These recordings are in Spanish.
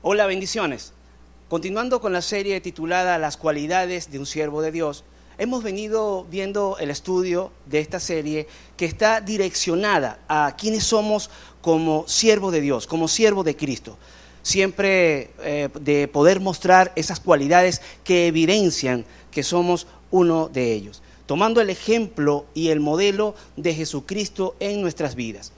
Hola, bendiciones. Continuando con la serie titulada Las cualidades de un siervo de Dios, hemos venido viendo el estudio de esta serie que está direccionada a quiénes somos como siervo de Dios, como siervo de Cristo. Siempre de poder mostrar esas cualidades que evidencian que somos uno de ellos, tomando el ejemplo y el modelo de Jesucristo en nuestras vidas.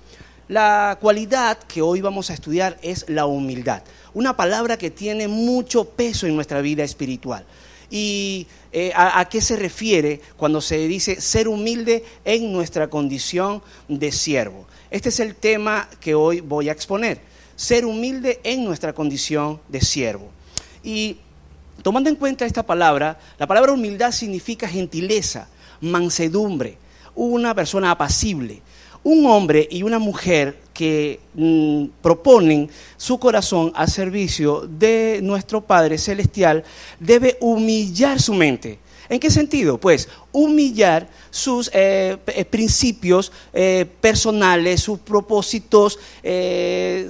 La cualidad que hoy vamos a estudiar es la humildad, una palabra que tiene mucho peso en nuestra vida espiritual. ¿Y a qué se refiere cuando se dice ser humilde en nuestra condición de siervo? Este es el tema que hoy voy a exponer, ser humilde en nuestra condición de siervo. Y tomando en cuenta esta palabra, la palabra humildad significa gentileza, mansedumbre, una persona apacible. Un hombre y una mujer que proponen su corazón al servicio de nuestro Padre Celestial debe humillar su mente. ¿En qué sentido? Pues humillar sus principios personales, sus propósitos,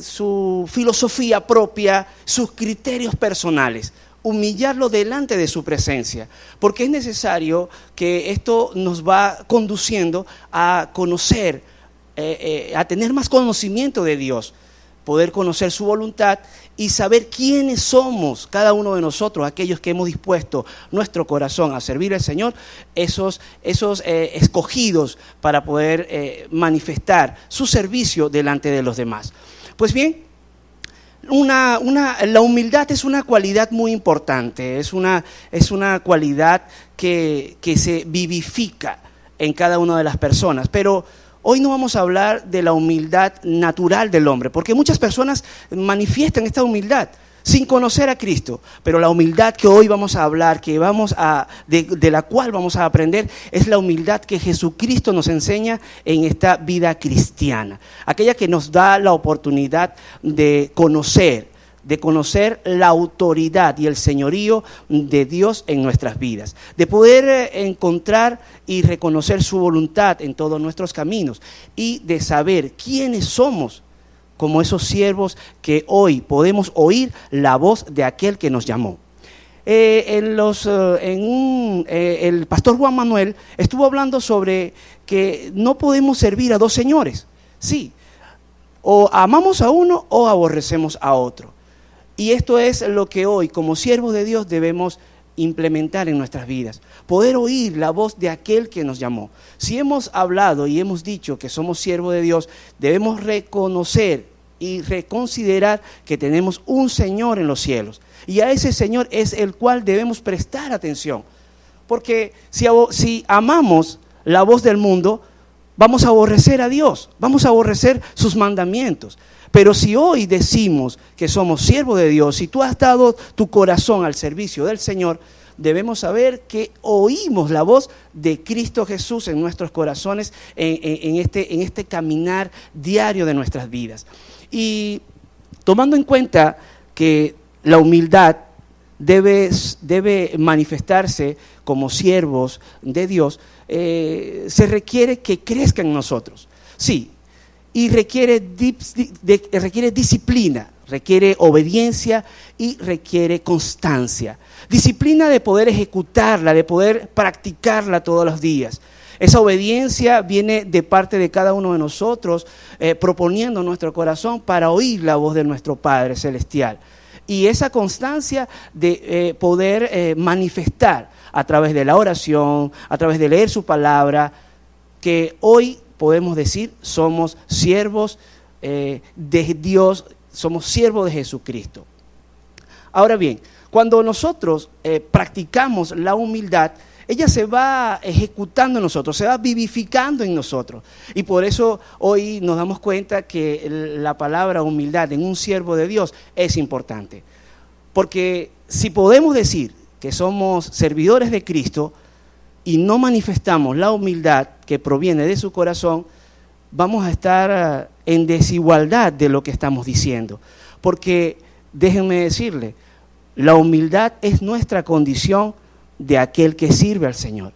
su filosofía propia, sus criterios personales. Humillarlo delante de su presencia, porque es necesario que esto nos va conduciendo a conocer, a tener más conocimiento de Dios, poder conocer su voluntad y saber quiénes somos cada uno de nosotros, aquellos que hemos dispuesto nuestro corazón a servir al Señor, esos escogidos para poder manifestar su servicio delante de los demás. Pues bien, la humildad es una cualidad muy importante, es una cualidad que se vivifica en cada una de las personas, pero hoy no vamos a hablar de la humildad natural del hombre, porque muchas personas manifiestan esta humildad sin conocer a Cristo, pero la humildad que hoy vamos a hablar, de la cual vamos a aprender, es la humildad que Jesucristo nos enseña en esta vida cristiana, aquella que nos da la oportunidad de conocer la autoridad y el señorío de Dios en nuestras vidas, de poder encontrar y reconocer su voluntad en todos nuestros caminos y de saber quiénes somos como esos siervos que hoy podemos oír la voz de aquel que nos llamó. El pastor Juan Manuel estuvo hablando sobre que no podemos servir a dos señores. Sí, o amamos a uno o aborrecemos a otro. Y esto es lo que hoy, como siervos de Dios, debemos implementar en nuestras vidas. Poder oír la voz de aquel que nos llamó. Si hemos hablado y hemos dicho que somos siervos de Dios, debemos reconocer y reconsiderar que tenemos un Señor en los cielos. Y a ese Señor es el cual debemos prestar atención. Porque si amamos la voz del mundo, vamos a aborrecer a Dios, vamos a aborrecer sus mandamientos. Pero si hoy decimos que somos siervos de Dios, si tú has dado tu corazón al servicio del Señor, debemos saber que oímos la voz de Cristo Jesús en nuestros corazones, en este caminar diario de nuestras vidas. Y tomando en cuenta que la humildad debe manifestarse como siervos de Dios, se requiere que crezca en nosotros. Sí. Y requiere disciplina, requiere obediencia y requiere constancia. Disciplina de poder ejecutarla, de poder practicarla todos los días. Esa obediencia viene de parte de cada uno de nosotros, proponiendo nuestro corazón para oír la voz de nuestro Padre Celestial. Y esa constancia de poder manifestar a través de la oración, a través de leer su palabra, que hoy podemos decir, somos siervos de Dios, somos siervos de Jesucristo. Ahora bien, cuando nosotros practicamos la humildad, ella se va ejecutando en nosotros, se va vivificando en nosotros. Y por eso hoy nos damos cuenta que la palabra humildad en un siervo de Dios es importante. Porque si podemos decir que somos servidores de Cristo, y no manifestamos la humildad que proviene de su corazón, vamos a estar en desigualdad de lo que estamos diciendo. Porque, déjenme decirle, la humildad es nuestra condición de aquel que sirve al Señor.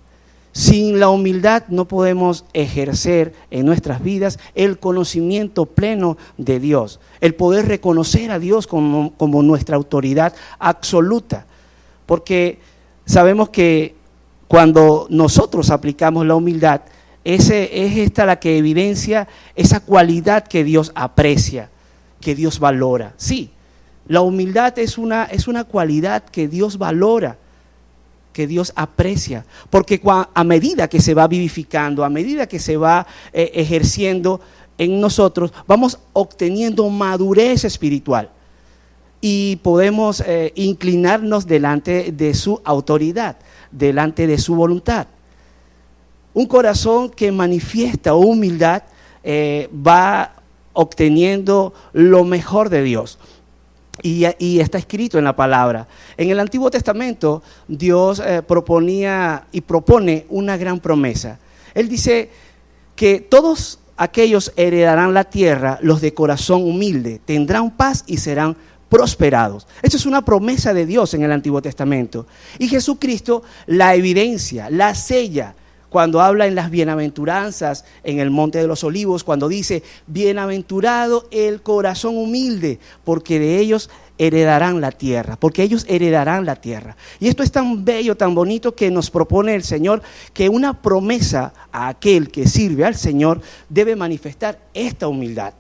Sin la humildad no podemos ejercer en nuestras vidas el conocimiento pleno de Dios, el poder reconocer a Dios como nuestra autoridad absoluta, porque sabemos que cuando nosotros aplicamos la humildad, es esta la que evidencia esa cualidad que Dios aprecia, que Dios valora. Sí, la humildad es una cualidad que Dios valora, que Dios aprecia, porque a medida que se va vivificando, a medida que se va ejerciendo en nosotros, vamos obteniendo madurez espiritual y podemos inclinarnos delante de su autoridad, delante de su voluntad. Un corazón que manifiesta humildad va obteniendo lo mejor de Dios. Y está escrito en la palabra. En el Antiguo Testamento, Dios proponía y propone una gran promesa. Él dice que todos aquellos heredarán la tierra, los de corazón humilde, tendrán paz y serán prosperados. Esa es una promesa de Dios en el Antiguo Testamento. Y Jesucristo la evidencia, la sella, cuando habla en las bienaventuranzas en el Monte de los Olivos, cuando dice, bienaventurado el corazón humilde, porque de ellos heredarán la tierra, porque ellos heredarán la tierra. Y esto es tan bello, tan bonito, que nos propone el Señor, que una promesa a aquel que sirve al Señor debe manifestar esta humildad.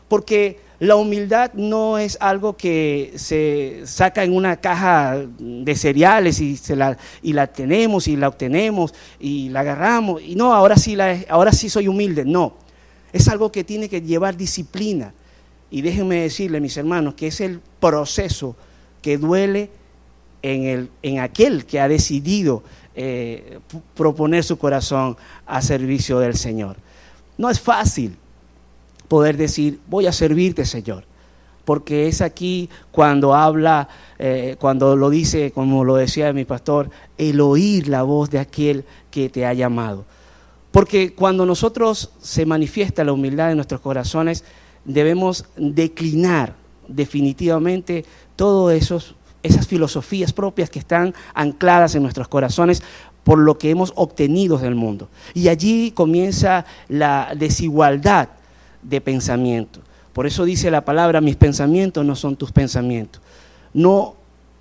Porque la humildad no es algo que se saca en una caja de cereales y la tenemos y la obtenemos y la agarramos. Y no, ahora sí soy humilde. No, es algo que tiene que llevar disciplina. Y déjenme decirle, mis hermanos, que es el proceso que duele en aquel que ha decidido proponer su corazón a servicio del Señor. No es fácil poder decir, voy a servirte, Señor, porque es aquí cuando habla, cuando lo dice, como lo decía mi pastor, el oír la voz de aquel que te ha llamado. Porque cuando nosotros se manifiesta la humildad en nuestros corazones, debemos declinar definitivamente todas esas filosofías propias que están ancladas en nuestros corazones por lo que hemos obtenido del mundo. Y allí comienza la desigualdad de pensamiento. Por eso dice la palabra, mis pensamientos no son tus pensamientos. No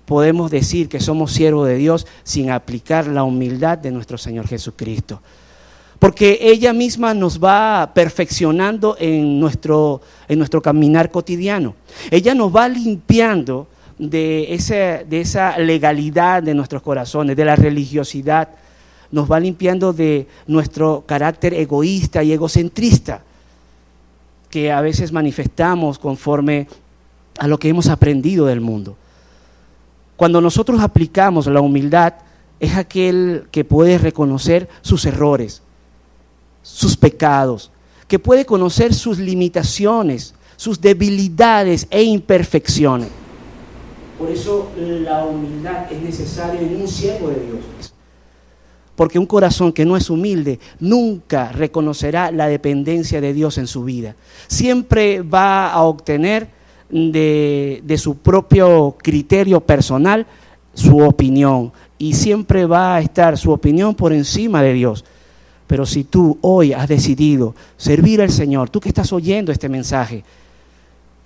podemos decir que somos siervos de Dios sin aplicar la humildad de nuestro Señor Jesucristo. Porque ella misma nos va perfeccionando en nuestro caminar cotidiano. Ella nos va limpiando de esa legalidad de nuestros corazones, de la religiosidad. Nos va limpiando de nuestro carácter egoísta y egocentrista, que a veces manifestamos conforme a lo que hemos aprendido del mundo. Cuando nosotros aplicamos la humildad, es aquel que puede reconocer sus errores, sus pecados, que puede conocer sus limitaciones, sus debilidades e imperfecciones. Por eso la humildad es necesaria en un siervo de Dios. Porque un corazón que no es humilde nunca reconocerá la dependencia de Dios en su vida. Siempre va a obtener de su propio criterio personal su opinión. Y siempre va a estar su opinión por encima de Dios. Pero si tú hoy has decidido servir al Señor, tú que estás oyendo este mensaje,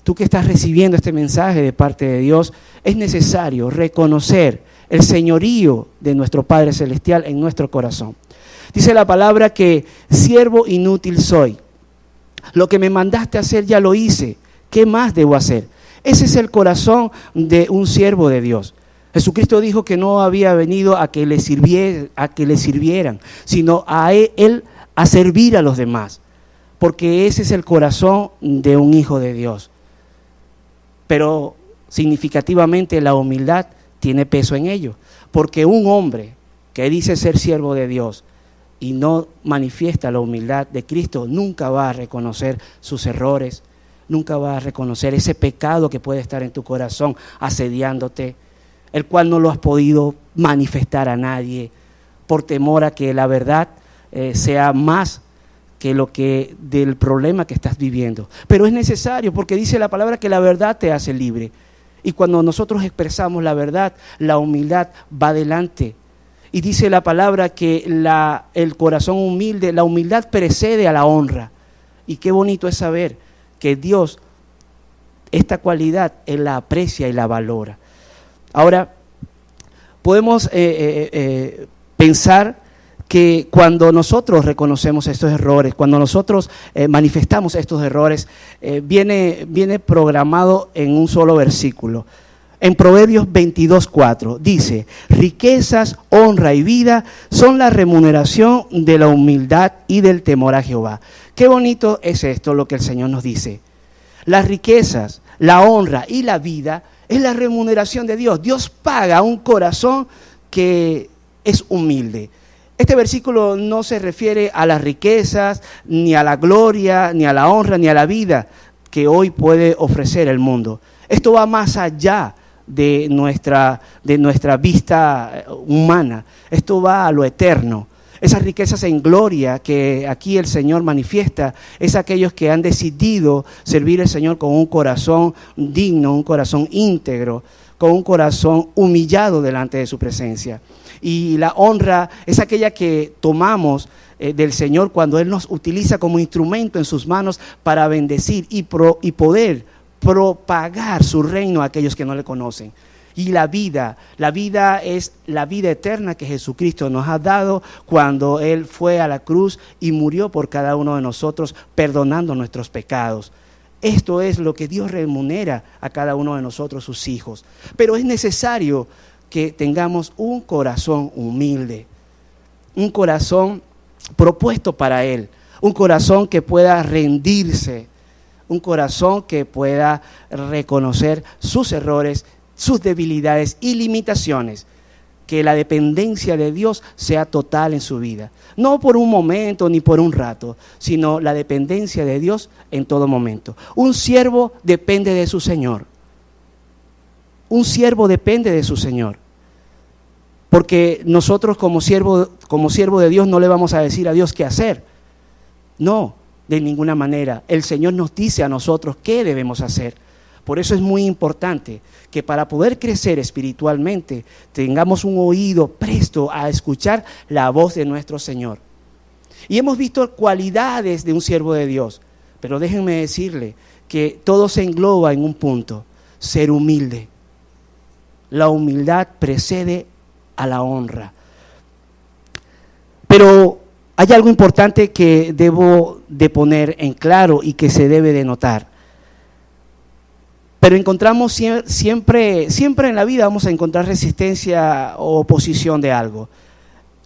tú que estás recibiendo este mensaje de parte de Dios, es necesario reconocer el señorío de nuestro Padre Celestial en nuestro corazón. Dice la palabra que siervo inútil soy. Lo que me mandaste hacer ya lo hice. ¿Qué más debo hacer? Ese es el corazón de un siervo de Dios. Jesucristo dijo que no había venido a que le sirvieran, sino a él a servir a los demás. Porque ese es el corazón de un hijo de Dios. Pero significativamente la humildad tiene peso en ello, porque un hombre que dice ser siervo de Dios y no manifiesta la humildad de Cristo nunca va a reconocer sus errores, nunca va a reconocer ese pecado que puede estar en tu corazón asediándote, el cual no lo has podido manifestar a nadie por temor a que la verdad sea más que lo que del problema que estás viviendo. Pero es necesario, porque dice la palabra que la verdad te hace libre. Y cuando nosotros expresamos la verdad, la humildad va adelante Y dice la palabra que el corazón humilde, la humildad precede a la honra. Y qué bonito es saber que Dios, esta cualidad, Él la aprecia y la valora. Ahora, podemos pensar que cuando nosotros reconocemos estos errores, cuando nosotros manifestamos estos errores, viene programado en un solo versículo. En Proverbios 22:4 dice: riquezas, honra y vida son la remuneración de la humildad y del temor a Jehová. Qué bonito es esto, lo que el Señor nos dice. Las riquezas, la honra y la vida es la remuneración de Dios. Dios paga un corazón que es humilde. Este versículo no se refiere a las riquezas, ni a la gloria, ni a la honra, ni a la vida que hoy puede ofrecer el mundo. Esto va más allá de nuestra vista humana. Esto va a lo eterno. Esas riquezas en gloria que aquí el Señor manifiesta es aquellos que han decidido servir al Señor con un corazón digno, un corazón íntegro, con un corazón humillado delante de su presencia. Y la honra es aquella que tomamos del Señor cuando Él nos utiliza como instrumento en sus manos para bendecir y poder propagar su reino a aquellos que no le conocen. Y la vida es la vida eterna que Jesucristo nos ha dado cuando Él fue a la cruz y murió por cada uno de nosotros, perdonando nuestros pecados. Esto es lo que Dios remunera a cada uno de nosotros, sus hijos. Pero es necesario que tengamos un corazón humilde, un corazón propuesto para Él, un corazón que pueda rendirse, un corazón que pueda reconocer sus errores, sus debilidades y limitaciones, que la dependencia de Dios sea total en su vida. No por un momento ni por un rato, sino la dependencia de Dios en todo momento. Un siervo depende de su Señor. Un siervo depende de su Señor. Porque nosotros como siervo de Dios no le vamos a decir a Dios qué hacer. No, de ninguna manera. El Señor nos dice a nosotros qué debemos hacer. Por eso es muy importante que para poder crecer espiritualmente tengamos un oído presto a escuchar la voz de nuestro Señor. Y hemos visto cualidades de un siervo de Dios, pero déjenme decirle que todo se engloba en un punto: ser humilde. La humildad precede a la honra. Pero hay algo importante que debo de poner en claro y que se debe de notar. Pero encontramos siempre en la vida vamos a encontrar resistencia o oposición de algo.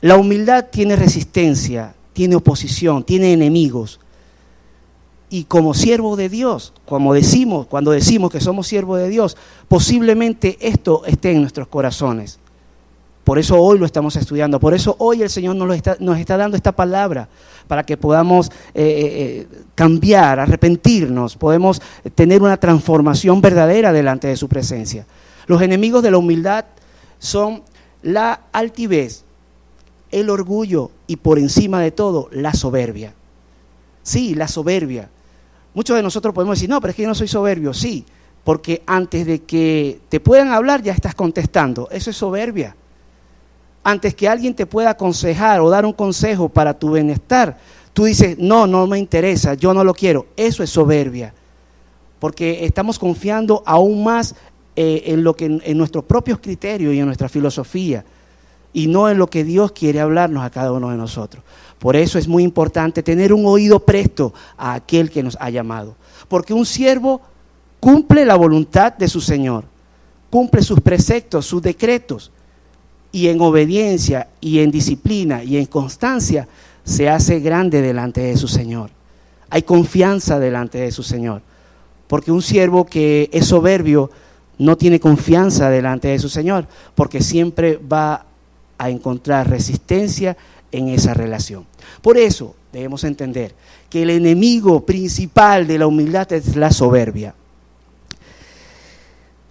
La humildad tiene resistencia, tiene oposición, tiene enemigos. Y como siervo de Dios, cuando decimos que somos siervos de Dios, posiblemente esto esté en nuestros corazones. Por eso hoy lo estamos estudiando, por eso hoy el Señor nos está dando esta palabra, para que podamos cambiar, arrepentirnos, podemos tener una transformación verdadera delante de su presencia. Los enemigos de la humildad son la altivez, el orgullo y por encima de todo, la soberbia. Sí, la soberbia. Muchos de nosotros podemos decir, no, pero es que yo no soy soberbio. Sí, porque antes de que te puedan hablar ya estás contestando. Eso es soberbia. Antes que alguien te pueda aconsejar o dar un consejo para tu bienestar, tú dices, no me interesa, yo no lo quiero. Eso es soberbia, porque estamos confiando aún más en nuestros propios criterios y en nuestra filosofía, y no en lo que Dios quiere hablarnos a cada uno de nosotros. Por eso es muy importante tener un oído presto a aquel que nos ha llamado, porque un siervo cumple la voluntad de su Señor, cumple sus preceptos, sus decretos, y en obediencia, y en disciplina, y en constancia, se hace grande delante de su Señor. Hay confianza delante de su Señor, porque un siervo que es soberbio no tiene confianza delante de su Señor, porque siempre va a encontrar resistencia en esa relación. Por eso debemos entender que el enemigo principal de la humildad es la soberbia.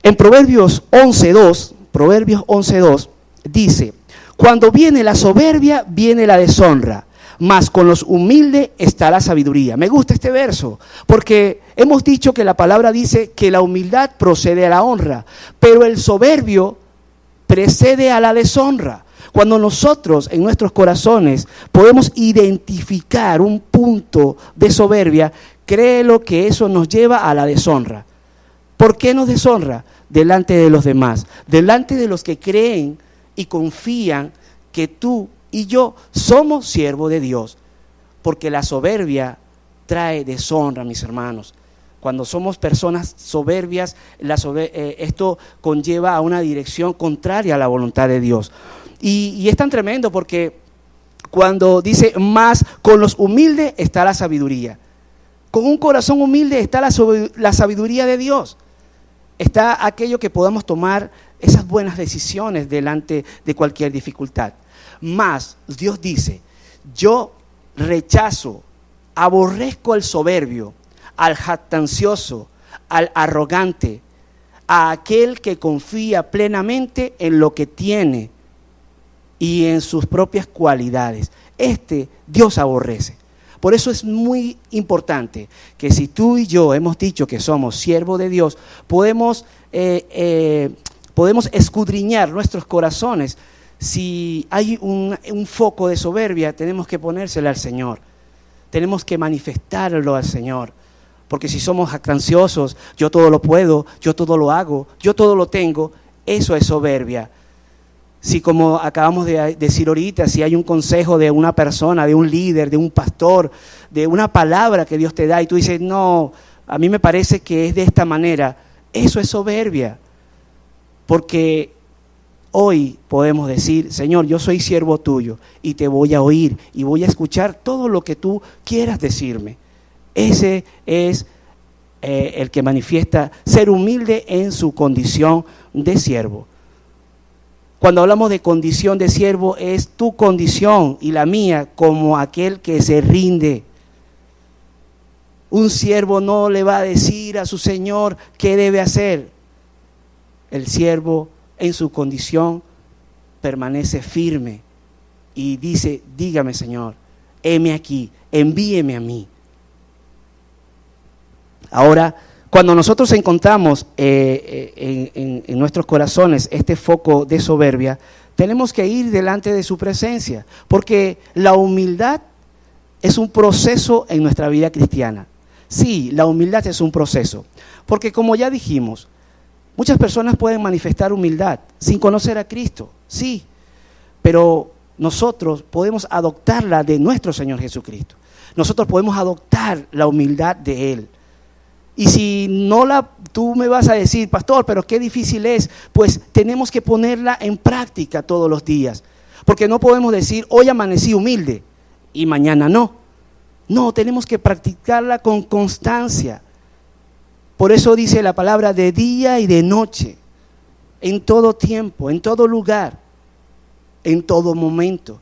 En Proverbios 11:2 dice: cuando viene la soberbia, viene la deshonra, mas con los humildes está la sabiduría. Me gusta este verso, porque hemos dicho que la palabra dice que la humildad procede a la honra, pero el soberbio precede a la deshonra. Cuando nosotros en nuestros corazones podemos identificar un punto de soberbia, créelo que eso nos lleva a la deshonra. ¿Por qué nos deshonra? Delante de los demás, delante de los que creen y confían que tú y yo somos siervos de Dios. Porque la soberbia trae deshonra, mis hermanos. Cuando somos personas soberbias, esto conlleva a una dirección contraria a la voluntad de Dios. Y es tan tremendo porque cuando dice, más con los humildes está la sabiduría. Con un corazón humilde está la sabiduría de Dios. Está aquello que podamos tomar esas buenas decisiones delante de cualquier dificultad. Más Dios dice, yo rechazo, aborrezco al soberbio, al jactancioso, al arrogante, a aquel que confía plenamente en lo que tiene y en sus propias cualidades. Dios aborrece. Por eso es muy importante que si tú y yo hemos dicho que somos siervos de Dios, podemos escudriñar nuestros corazones. Si hay un foco de soberbia, tenemos que ponérselo al Señor. Tenemos que manifestarlo al Señor. Porque si somos jactanciosos, yo todo lo puedo, yo todo lo hago, yo todo lo tengo, eso es soberbia. Si como acabamos de decir ahorita, si hay un consejo de una persona, de un líder, de un pastor, de una palabra que Dios te da y tú dices, no, a mí me parece que es de esta manera, eso es soberbia. Porque hoy podemos decir, Señor, yo soy siervo tuyo y te voy a oír y voy a escuchar todo lo que tú quieras decirme. Ese es el que manifiesta ser humilde en su condición de siervo. Cuando hablamos de condición de siervo, es tu condición y la mía como aquel que se rinde. Un siervo no le va a decir a su Señor qué debe hacer. El siervo en su condición permanece firme y dice, dígame Señor, heme aquí, envíeme a mí. Ahora, cuando nosotros encontramos en nuestros corazones este foco de soberbia, tenemos que ir delante de su presencia, porque la humildad es un proceso en nuestra vida cristiana. Sí, la humildad es un proceso, porque como ya dijimos, muchas personas pueden manifestar humildad sin conocer a Cristo, sí, pero nosotros podemos adoptarla de nuestro Señor Jesucristo. Nosotros podemos adoptar la humildad de Él. Y si tú me vas a decir, pastor, pero qué difícil es, pues tenemos que ponerla en práctica todos los días. Porque no podemos decir, hoy amanecí humilde y mañana no. No, tenemos que practicarla con constancia. Por eso dice la palabra de día y de noche, en todo tiempo, en todo lugar, en todo momento.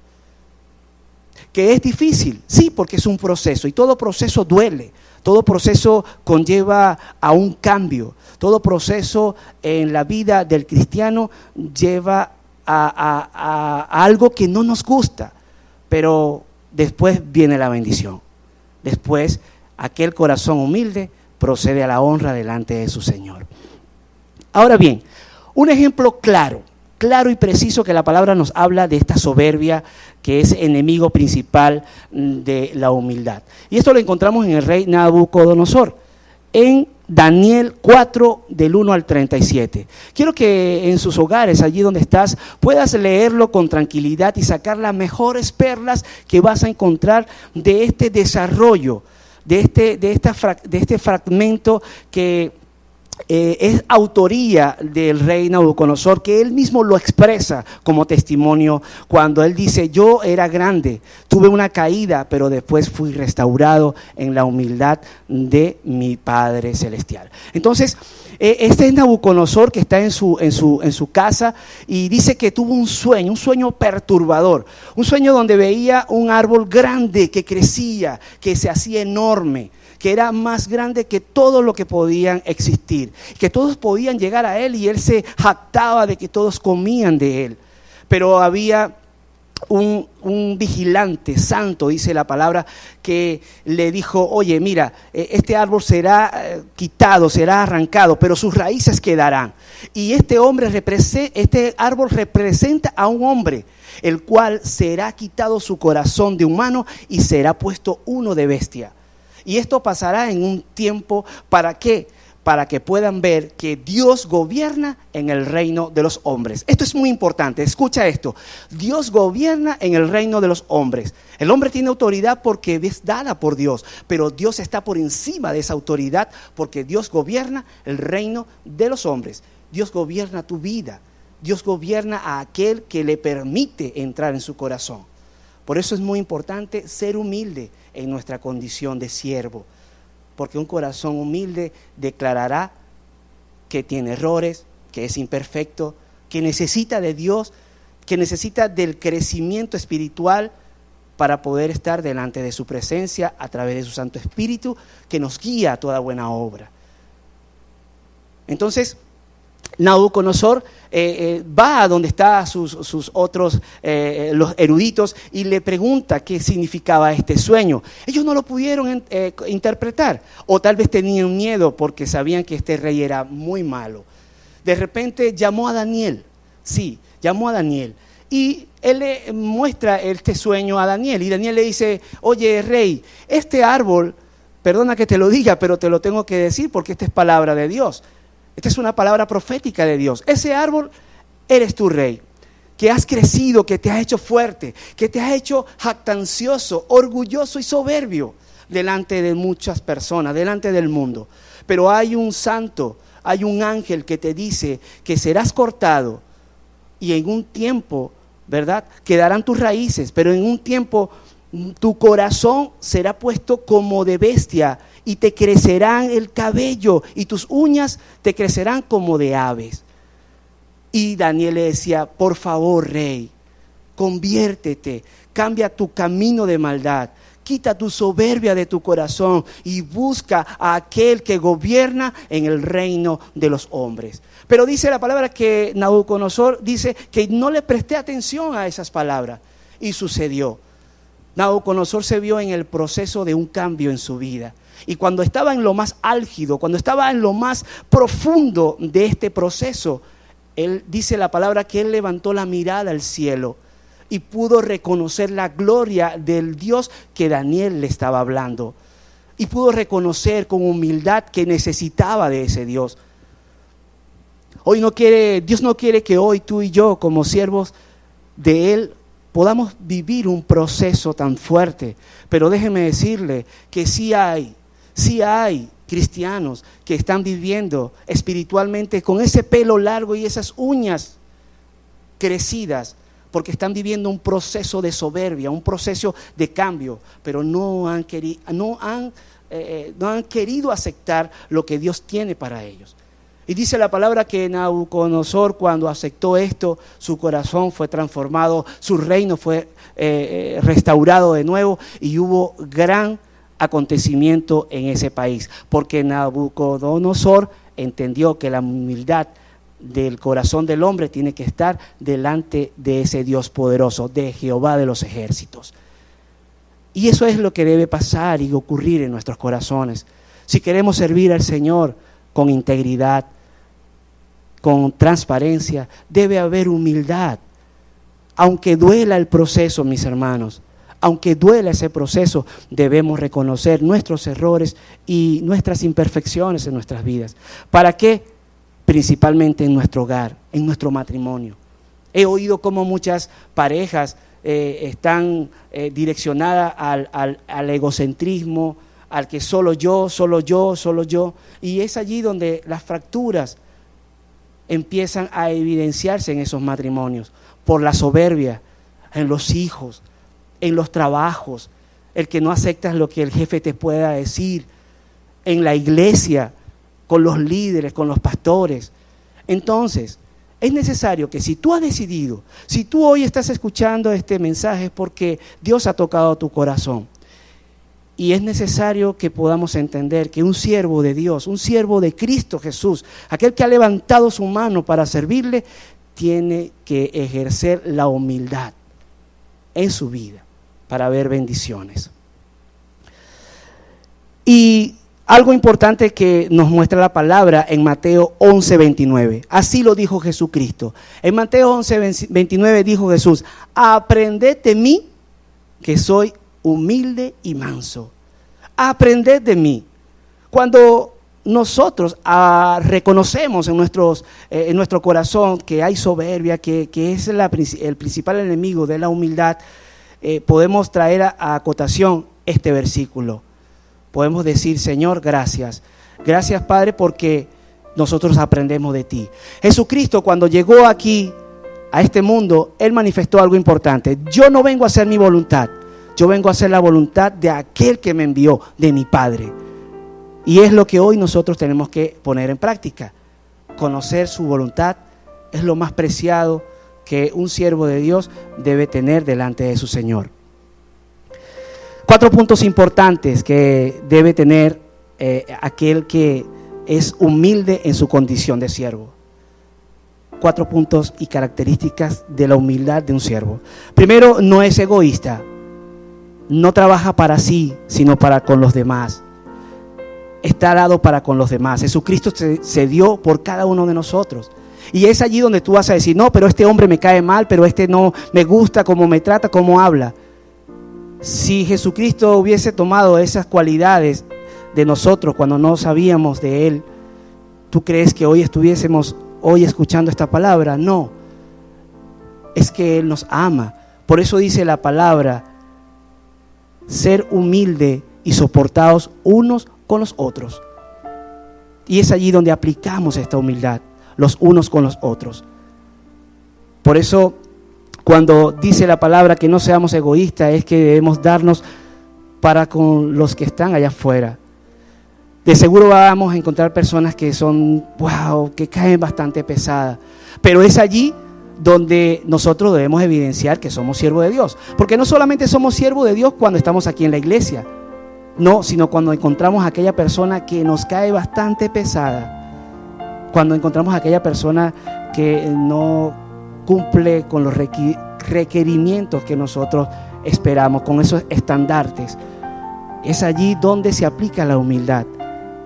¿Que es difícil? Sí, porque es un proceso y todo proceso duele. Todo proceso conlleva a un cambio. Todo proceso en la vida del cristiano lleva a algo que no nos gusta. Pero después viene la bendición. Después aquel corazón humilde procede a la honra delante de su Señor. Ahora bien, un ejemplo claro y preciso que la palabra nos habla de esta soberbia que es enemigo principal de la humildad. Y esto lo encontramos en el rey Nabucodonosor, en Daniel 4, del 1 al 37. Quiero que en sus hogares, allí donde estás, puedas leerlo con tranquilidad y sacar las mejores perlas que vas a encontrar de este desarrollo, de este fragmento que es autoría del rey Nabucodonosor, que él mismo lo expresa como testimonio cuando él dice, yo era grande, tuve una caída, pero después fui restaurado en la humildad de mi Padre Celestial. Entonces, este es Nabucodonosor que está en su casa y dice que tuvo un sueño perturbador, un sueño donde veía un árbol grande que crecía, que se hacía enorme, que era más grande que todo lo que podían existir, que todos podían llegar a él y él se jactaba de que todos comían de él. Pero había un vigilante santo, dice la palabra, que le dijo, oye, mira, este árbol será quitado, será arrancado, pero sus raíces quedarán. Y este árbol representa a un hombre, el cual será quitado su corazón de humano y será puesto uno de bestia. Y esto pasará en un tiempo, ¿para qué? Para que puedan ver que Dios gobierna en el reino de los hombres. Esto es muy importante, escucha esto. Dios gobierna en el reino de los hombres. El hombre tiene autoridad porque es dada por Dios, pero Dios está por encima de esa autoridad porque Dios gobierna el reino de los hombres. Dios gobierna tu vida. Dios gobierna a aquel que le permite entrar en su corazón. Por eso es muy importante ser humilde en nuestra condición de siervo. Porque un corazón humilde declarará que tiene errores, que es imperfecto, que necesita de Dios, que necesita del crecimiento espiritual para poder estar delante de su presencia a través de su Santo Espíritu, que nos guía a toda buena obra. Entonces, Nabucodonosor va a donde están sus otros, los eruditos, y le pregunta qué significaba este sueño. Ellos no lo pudieron interpretar, o tal vez tenían miedo porque sabían que este rey era muy malo. De repente llamó a Daniel, y él le muestra este sueño a Daniel, y Daniel le dice, oye rey, este árbol, perdona que te lo diga, pero te lo tengo que decir porque esta es palabra de Dios. Esta es una palabra profética de Dios. Ese árbol eres tu rey, que has crecido, que te has hecho fuerte, que te has hecho jactancioso, orgulloso y soberbio delante de muchas personas, delante del mundo. Pero hay un santo, hay un ángel que te dice que serás cortado y en un tiempo, ¿verdad?, quedarán tus raíces, pero en un tiempo tu corazón será puesto como de bestia y te crecerán el cabello y tus uñas te crecerán como de aves. Y Daniel le decía, por favor, rey, conviértete, cambia tu camino de maldad, quita tu soberbia de tu corazón y busca a aquel que gobierna en el reino de los hombres. Pero dice la palabra que Nabucodonosor dice que no le presté atención a esas palabras y sucedió. Nabucodonosor se vio en el proceso de un cambio en su vida. Y cuando estaba en lo más álgido, cuando estaba en lo más profundo de este proceso, él dice la palabra que él levantó la mirada al cielo y pudo reconocer la gloria del Dios que Daniel le estaba hablando. Y pudo reconocer con humildad que necesitaba de ese Dios. Dios no quiere que hoy tú y yo, como siervos de Él, podamos vivir un proceso tan fuerte. Pero déjeme decirle que sí hay cristianos que están viviendo espiritualmente con ese pelo largo y esas uñas crecidas, porque están viviendo un proceso de soberbia, un proceso de cambio, pero no han querido aceptar lo que Dios tiene para ellos. Y dice la palabra que Nabucodonosor, cuando aceptó esto, su corazón fue transformado, su reino fue restaurado de nuevo y hubo gran acontecimiento en ese país, porque Nabucodonosor entendió que la humildad del corazón del hombre tiene que estar delante de ese Dios poderoso, de Jehová de los ejércitos. Y eso es lo que debe pasar y ocurrir en nuestros corazones. Si queremos servir al Señor con integridad, con transparencia, debe haber humildad. Aunque duela el proceso, mis hermanos, aunque duela ese proceso, debemos reconocer nuestros errores y nuestras imperfecciones en nuestras vidas. ¿Para qué? Principalmente en nuestro hogar, en nuestro matrimonio. He oído cómo muchas parejas están direccionadas al egocentrismo, al que solo yo, y es allí donde las fracturas empiezan a evidenciarse en esos matrimonios, por la soberbia, en los hijos, en los trabajos, el que no aceptas lo que el jefe te pueda decir, en la iglesia, con los líderes, con los pastores. Entonces, es necesario que si tú has decidido, si tú hoy estás escuchando este mensaje es porque Dios ha tocado tu corazón. Y es necesario que podamos entender que un siervo de Dios, un siervo de Cristo Jesús, aquel que ha levantado su mano para servirle, tiene que ejercer la humildad. en su vida para ver bendiciones. Y algo importante que nos muestra la palabra en Mateo 11:29. Así lo dijo Jesucristo. En Mateo 11:29 dijo Jesús: aprended de mí, que soy humilde y manso. Aprended de mí. Cuando nosotros reconocemos en nuestro corazón que hay soberbia, que es el principal enemigo de la humildad, podemos traer a acotación este versículo. Podemos decir: Señor, gracias. Gracias, Padre, porque nosotros aprendemos de ti. Jesucristo, cuando llegó aquí a este mundo, Él manifestó algo importante. Yo no vengo a hacer mi voluntad, yo vengo a hacer la voluntad de aquel que me envió, de mi Padre. Y es lo que hoy nosotros tenemos que poner en práctica. Conocer su voluntad es lo más preciado que un siervo de Dios debe tener delante de su Señor. 4 puntos importantes que debe tener aquel que es humilde en su condición de siervo. 4 puntos y características de la humildad de un siervo. Primero, no es egoísta. No trabaja para sí, sino para con los demás. Está dado para con los demás. Jesucristo se dio por cada uno de nosotros. Y es allí donde tú vas a decir: no, pero este hombre me cae mal, pero este no me gusta cómo me trata, cómo habla. Si Jesucristo hubiese tomado esas cualidades de nosotros cuando no sabíamos de Él, ¿tú crees que hoy estuviésemos escuchando esta palabra? No, es que Él nos ama. Por eso dice la palabra: ser humilde y soportados unos con los otros. Y es allí donde aplicamos esta humildad, los unos con los otros. Por eso, cuando dice la palabra que no seamos egoístas, es que debemos darnos para con los que están allá afuera. De seguro vamos a encontrar personas que son, que caen bastante pesadas. Pero es allí donde nosotros debemos evidenciar que somos siervos de Dios. Porque no solamente somos siervos de Dios cuando estamos aquí en la iglesia, no, sino cuando encontramos a aquella persona que nos cae bastante pesada. Cuando encontramos a aquella persona que no cumple con los requerimientos que nosotros esperamos, con esos estandartes. Es allí donde se aplica la humildad,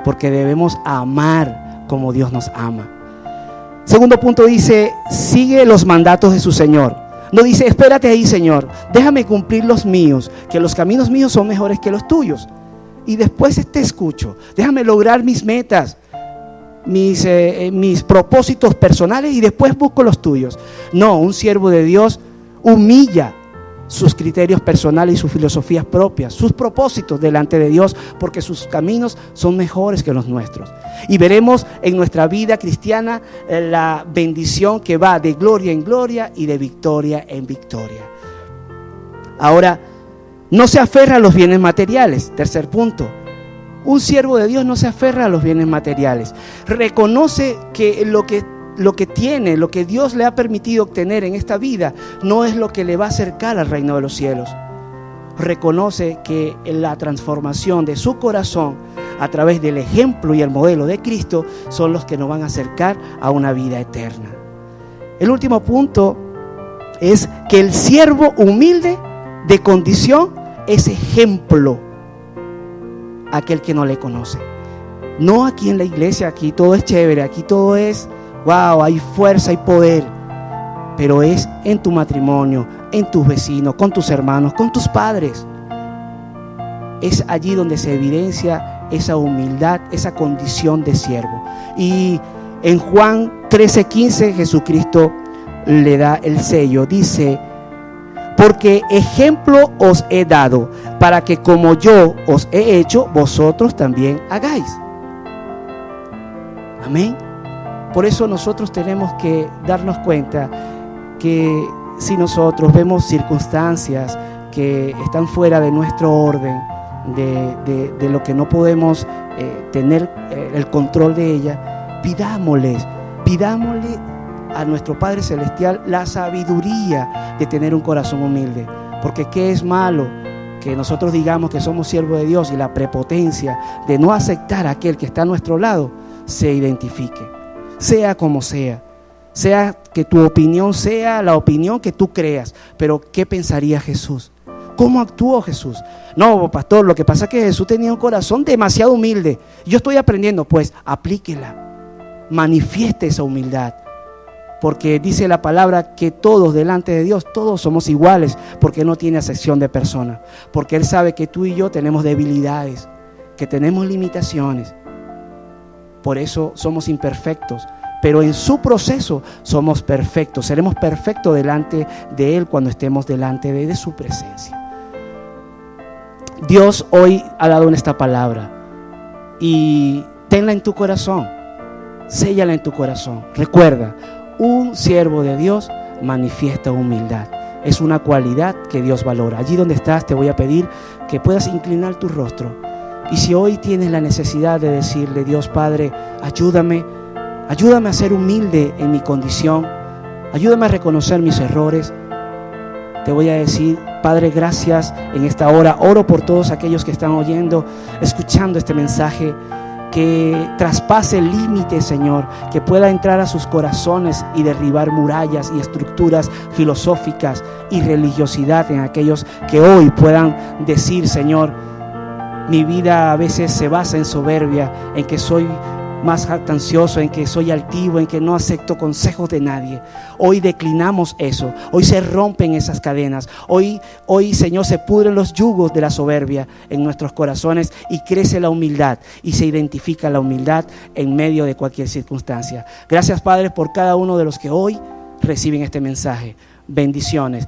porque debemos amar como Dios nos ama. Segundo punto dice: sigue los mandatos de su Señor. No dice: espérate ahí, Señor, déjame cumplir los míos, que los caminos míos son mejores que los tuyos, y después te escucho. Déjame lograr mis metas, mis propósitos personales, y después busco los tuyos. No, un siervo de Dios humilla sus criterios personales y sus filosofías propias, sus propósitos delante de Dios, porque sus caminos son mejores que los nuestros. Y veremos en nuestra vida cristiana la bendición que va de gloria en gloria y de victoria en victoria. Ahora, no se aferra a los bienes materiales. Tercer punto: un siervo de Dios no se aferra a los bienes materiales. Reconoce que lo que tiene, lo que Dios le ha permitido obtener en esta vida, no es lo que le va a acercar al reino de los cielos. Reconoce que la transformación de su corazón a través del ejemplo y el modelo de Cristo son los que nos van a acercar a una vida eterna. El último punto es que el siervo humilde de condición es ejemplo a aquel que no le conoce. No aquí en la iglesia, aquí todo es chévere, aquí todo es hay fuerza y poder, pero es en tu matrimonio, en tus vecinos, con tus hermanos, con tus padres. Es allí donde se evidencia esa humildad, esa condición de siervo. Y en Juan 13:15 Jesucristo le da el sello. Dice: porque ejemplo os he dado, para que como yo os he hecho, vosotros también hagáis. Amén. Por eso nosotros tenemos que darnos cuenta que si nosotros vemos circunstancias que están fuera de nuestro orden, de lo que no podemos tener el control de ella, pidámosle a nuestro Padre Celestial la sabiduría de tener un corazón humilde. Porque qué es malo que nosotros digamos que somos siervos de Dios y la prepotencia de no aceptar a aquel que está a nuestro lado se identifique. Sea como sea, sea que tu opinión sea la opinión que tú creas, pero ¿qué pensaría Jesús? ¿Cómo actuó Jesús? No, pastor, lo que pasa es que Jesús tenía un corazón demasiado humilde. Yo estoy aprendiendo, pues aplíquela, manifieste esa humildad. Porque dice la palabra que todos delante de Dios, todos somos iguales, porque Él no tiene acepción de personas, porque Él sabe que tú y yo tenemos debilidades, que tenemos limitaciones. Por eso somos imperfectos, pero en su proceso somos perfectos. Seremos perfectos delante de Él cuando estemos delante de su presencia. Dios hoy ha dado esta palabra y tenla en tu corazón, séllala en tu corazón. Recuerda, un siervo de Dios manifiesta humildad. Es una cualidad que Dios valora. Allí donde estás te voy a pedir que puedas inclinar tu rostro. Y si hoy tienes la necesidad de decirle, Dios Padre, ayúdame a ser humilde en mi condición, ayúdame a reconocer mis errores, te voy a decir, Padre, gracias en esta hora. Oro por todos aquellos que están oyendo, escuchando este mensaje, que traspase límites, Señor, que pueda entrar a sus corazones y derribar murallas y estructuras filosóficas y religiosidad en aquellos que hoy puedan decir, Señor, mi vida a veces se basa en soberbia, en que soy más jactancioso, en que soy altivo, en que no acepto consejos de nadie. Hoy declinamos eso, hoy se rompen esas cadenas, hoy Señor, se pudren los yugos de la soberbia en nuestros corazones y crece la humildad y se identifica la humildad en medio de cualquier circunstancia. Gracias, Padre, por cada uno de los que hoy reciben este mensaje. Bendiciones.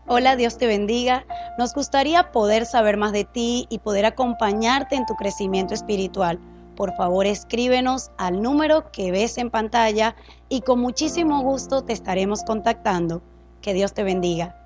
Hola, Dios te bendiga. Nos gustaría poder saber más de ti y poder acompañarte en tu crecimiento espiritual. Por favor, escríbenos al número que ves en pantalla y con muchísimo gusto te estaremos contactando. Que Dios te bendiga.